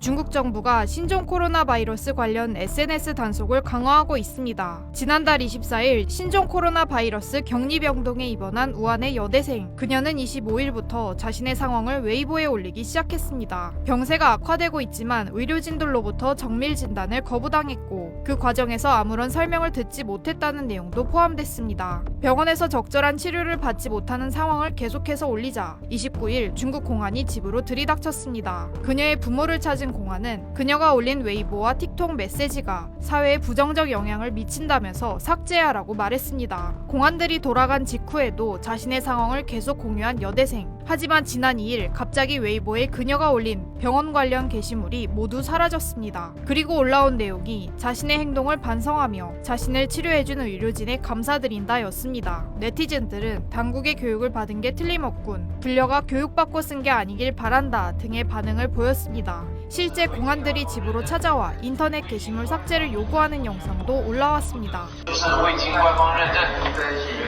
중국 정부가 신종 코로나 바이러스 관련 SNS 단속을 강화하고 있습니다. 지난달 24일 신종 코로나 바이러스 격리병동에 입원한 우한의 여대생. 그녀는 25일부터 자신의 상황을 웨이보에 올리기 시작했습니다. 병세가 악화되고 있지만 의료진들로부터 정밀 진단을 거부당했고 그 과정에서 아무런 설명을 듣지 못했다는 내용도 포함됐습니다. 병원에서 적절한 치료를 받지 못하는 상황을 계속해서 올리자 29일 중국 공안이 집으로 들이닥쳤습니다. 그녀의 부모를 찾은 공안은 그녀가 올린 웨이보와 틱톡 메시지가 사회에 부정적 영향을 미친다면서 삭제하라고 말했습니다. 공안들이 돌아간 직후에도 자신의 상황을 계속 공유한 여대생. 하지만 지난 2일 갑자기 웨이보에 그녀가 올린 병원 관련 게시물이 모두 사라졌습니다. 그리고 올라온 내용이 자신의 행동을 반성하며 자신을 치료해준 의료진에 감사드린다 였습니다. 네티즌들은 당국의 교육을 받은 게 틀림없군, 불려가 교육받고 쓴 게 아니길 바란다 등의 반응을 보였습니다. 실제 공안들이 집으로 찾아와 인터넷 게시물 삭제를 요구하는 영상도 올라왔습니다.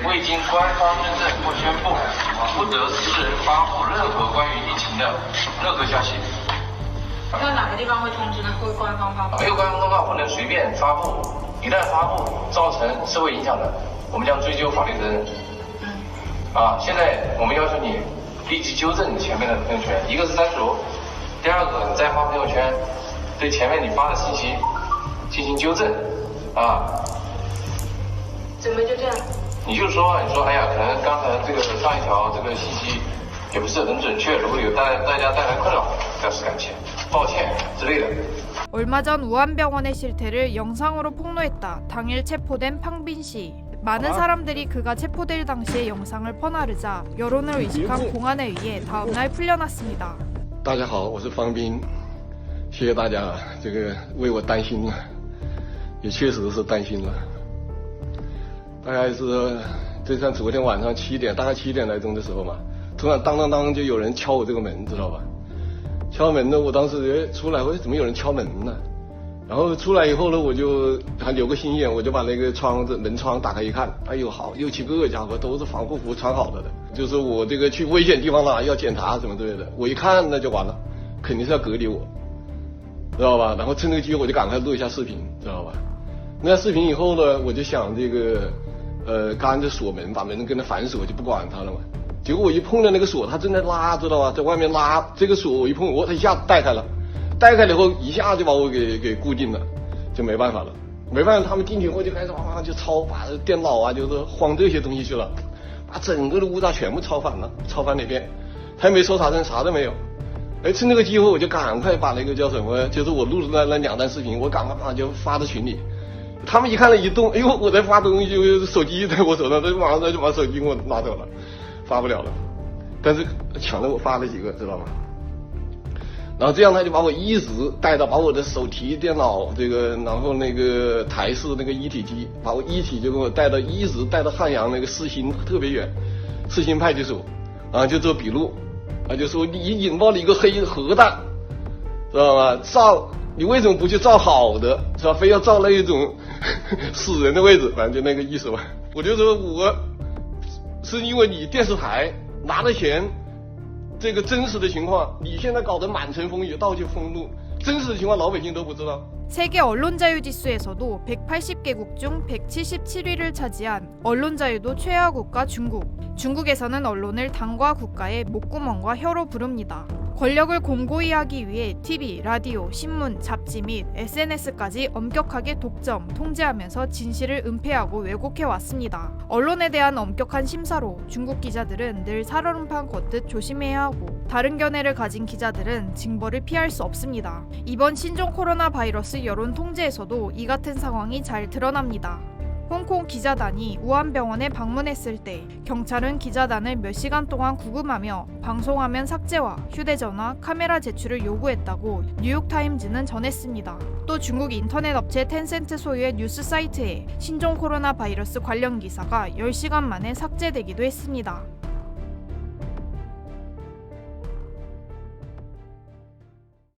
未经官方认证或宣布，不得发布任何关于疫情的任何消息。那哪个地方会通知呢？会官方发布？没有官方通告不能随便发布，一旦发布造成社会影响的，我们将追究法律责任。现在我们要求你立即纠正你前面的朋友圈，一个是删除，第二个你再发朋友圈，对前面你发的信息进行纠正。怎么就这样？你说，哎呀，可能刚才这个上一条这个信息也不是很准确，如果有大家带来困扰，表示感谢、抱歉之类的。 얼마 전 우한병원의 실태를 영상으로 폭로했다 당일 체포된 팡빈 씨. 많은 사람들이 그가 체포될 당시의 영상을 퍼나르자 여론을 의식한 공안에 의해 다음날 풀려났습니다. 大家好，我是方斌，谢谢大家这个为我担心了，也确实是担心了。大概是就像昨天晚上7点，大概7点来钟的时候嘛，突然当当当就有人敲我这个门，知道吧？敲门呢，我当时出来，怎么有人敲门呢？然后出来以后呢，我就还留个心眼，我就把那个门窗打开一看，哎呦好，6、7个家伙都是防护服穿好了的，就是我这个去危险地方了要检查什么之类的，我一看那就完了，肯定是要隔离我，知道吧？然后趁这个机会我就赶快录一下视频，知道吧？录下视频以后呢，我就想这个刚才锁门，把门跟他反锁，就不管他了嘛。结果我一碰到那个锁，他正在拉，知道吧？在外面拉这个锁，我一碰，他一下带开了。带开了以后，一下就把我给固定了，就没办法了。没办法，他们进去以后就开始就把电脑啊，就是晃这些东西去了，把整个的屋栅全部抄翻了，抄翻了一遍，他也没搜查证，啥都没有。趁这个机会，我就赶快把那个叫什么，就是我录的那2段视频，我赶快把它就发到群里。他们一看了一动，哎呦，我在发东西，就手机在我手上，他就马上就把手机给我拿走了，发不了了。但是抢着我发了几个，知道吗？然后这样他就把我一直带到，把我的手提电脑这个，然后那个台式那个一体机，把我一体就给我带到，一直带到汉阳那个市心特别远，市心派出所，就做笔录，就说你引爆了一个黑核弹，知道吧？你为什么不去造好的，是吧？非要造那一种死人的位置，反正就那个意思吧。我就说我是因为你电视台拿了钱。这个真实的情况，你现在搞得满城风雨，到处封路，真实的情况老百姓都不知道。 세계 언론 자유 지수에서도 180개국 중 177위를 차지한 언론 자유도 최하 국가 중국. 중국에서는 언론을 당과 국가의 목구멍과 혀로 부릅니다. 권력을 공고히 하기 위해 TV, 라디오, 신문, 잡지 및 SNS까지 엄격하게 독점, 통제하면서 진실을 은폐하고 왜곡해 왔습니다. 언론에 대한 엄격한 심사로 중국 기자들은 늘 살얼음판 걷듯 조심해야 하고 다른 견해를 가진 기자들은 징벌을 피할 수 없습니다. 이번 신종 코로나 바이러스 여론 통제에서도 이 같은 상황이 잘 드러납니다. 홍콩 기자단이 우한병원에 방문했을 때 경찰은 기자단을 몇 시간 동안 구금하며 방송화면 삭제와 휴대전화, 카메라 제출을 요구했다고 뉴욕타임즈는 전했습니다. 또 중국 인터넷 업체 텐센트 소유의 뉴스 사이트에 신종 코로나 바이러스 관련 기사가 10시간 만에 삭제되기도 했습니다.